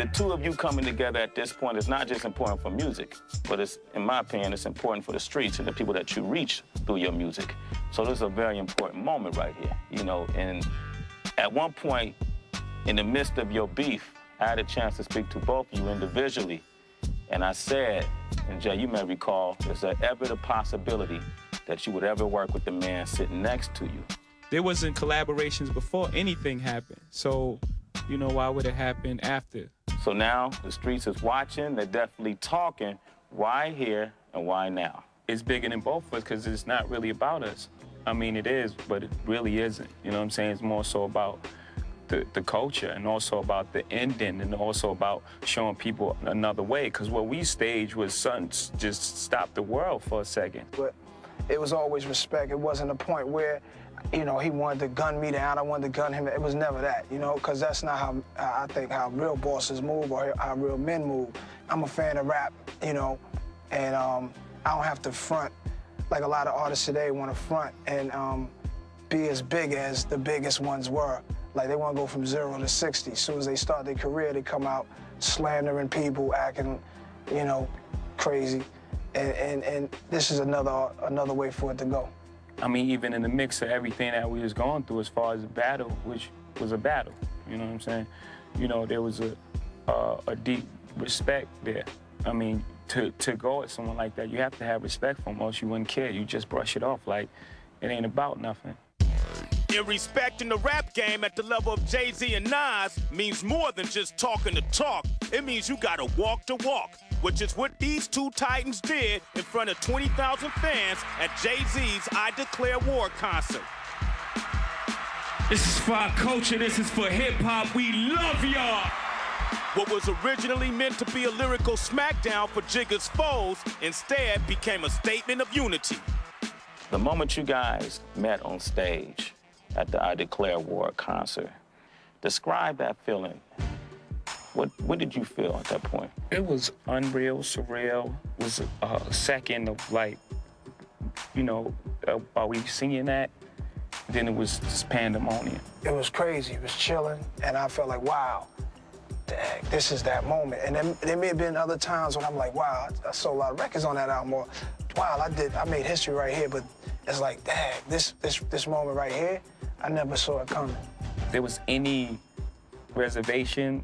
the two of you coming together at this point is not just important for music, but it's, in my opinion, it's important for the streets and the people that you reach through your music. So this is a very important moment right here, you know, and at one point, in the midst of your beef, I had a chance to speak to both of you individually, and I said, and Jay, you may recall, is there ever the possibility that you would ever work with the man sitting next to you? There wasn't collaborations before anything happened, so, you know, why would it happen after? So now the streets is watching, they're definitely talking. Why here and why now? It's bigger than both of us because it's not really about us. I mean, it is, but it really isn't. You know what I'm saying? It's more so about the culture and also about the ending and also about showing people another way. Because what we staged was something just stop the world for a second. But it was always respect. It wasn't a point where, you know, he wanted to gun me down, I wanted to gun him. It was never that, you know, because that's not how I think how real bosses move or how real men move. I'm a fan of rap, you know, and I don't have to front like a lot of artists today want to front and be as big as the biggest ones were. Like, they want to go from 0 to 60. As soon as they start their career, they come out slandering people, acting, you know, crazy. And this is another way for it to go. I mean, even in the mix of everything that we was going through as far as the battle, which was a battle, you know what I'm saying? You know, there was a deep respect there. I mean, to go at someone like that, you have to have respect for him, else you wouldn't care. You just brush it off like it ain't about nothing. And respecting the rap game at the level of Jay-Z and Nas means more than just talking the talk. It means you gotta walk the walk, which is what these two titans did in front of 20,000 fans at Jay-Z's I Declare War concert. This is for our culture, this is for hip-hop, we love y'all! What was originally meant to be a lyrical smackdown for Jigga's foes instead became a statement of unity. The moment you guys met on stage at the I Declare War concert, describe that feeling. What did you feel at that point? It was unreal, surreal. It was a second of, like, you know, while we singing that, then it was just pandemonium. It was crazy, it was chilling, and I felt like, wow, dang, this is that moment. And then there may have been other times when I'm like, wow, I sold a lot of records on that album, or wow, I made history right here, but it's like, dang, this moment right here, I never saw it coming. There was any reservation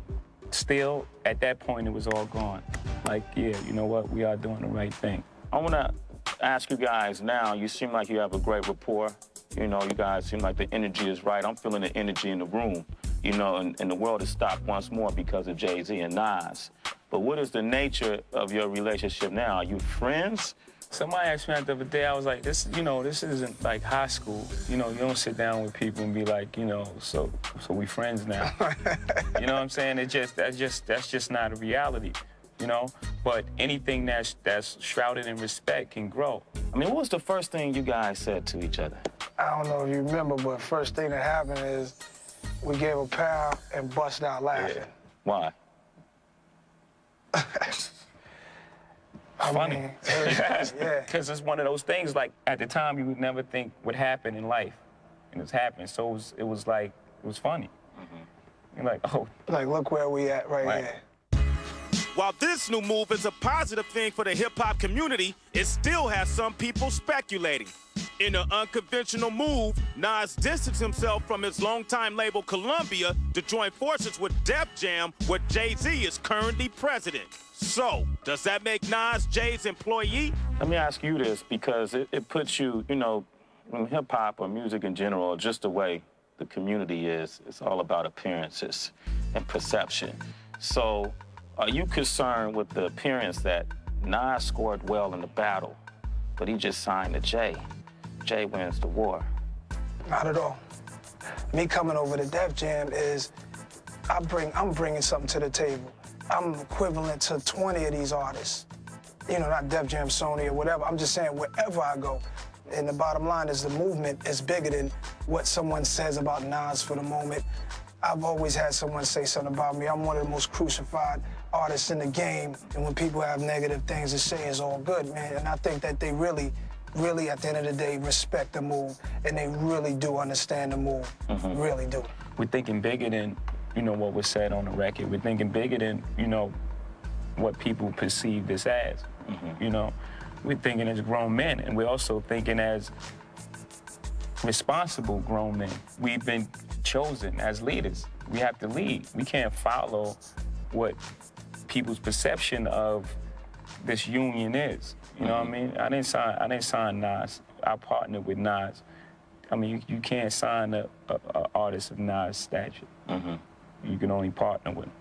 still, at that point, it was all gone. Like, yeah, you know what, we are doing the right thing. I wanna ask you guys now, you seem like you have a great rapport. You know, you guys seem like the energy is right. I'm feeling the energy in the room, you know, and the world has stopped once more because of Jay-Z and Nas. But what is the nature of your relationship now? Are you friends? Somebody asked me that the other day, I was like, this, you know, this isn't like high school. You know, you don't sit down with people and be like, you know, so we friends now. You know what I'm saying? That's just not a reality, you know? But anything that's shrouded in respect can grow. I mean, what was the first thing you guys said to each other? I don't know if you remember, but first thing that happened is we gave a pound and bust out laughing. Yeah. Why? Funny. Yeah. Because it's one of those things, like, at the time, you would never think would happen in life. And it's happening. So it was like, it was funny. You're like, oh. Like, look where we at right here. While this new move is a positive thing for the hip-hop community, it still has some people speculating. In an unconventional move, Nas distanced himself from his longtime label Columbia to join forces with Def Jam, where Jay-Z is currently president. So, does that make Nas Jay's employee? Let me ask you this, because it puts you, you know, in hip-hop or music in general, just the way the community is, it's all about appearances and perception. So, are you concerned with the appearance that Nas scored well in the battle, but he just signed to Jay? Jay wins the war. Not at all. Me coming over to Def Jam is, I'm bringing something to the table. I'm equivalent to 20 of these artists. You know, not Def Jam, Sony, or whatever. I'm just saying, wherever I go. And the bottom line is the movement is bigger than what someone says about Nas for the moment. I've always had someone say something about me. I'm one of the most crucified artists in the game. And when people have negative things to say, it's all good, man. And I think that they really, at the end of the day, respect the move. And they really do understand the move. Really do. We're thinking bigger than you know, what was said on the record. We're thinking bigger than, you know, what people perceive this as. You know, we're thinking as grown men, and we're also thinking as responsible grown men. We've been chosen as leaders. We have to lead. We can't follow what people's perception of this union is. You know what I mean? I didn't sign Nas. I partnered with Nas. I mean, you can't sign a artist of Nas' stature. You can only partner with him.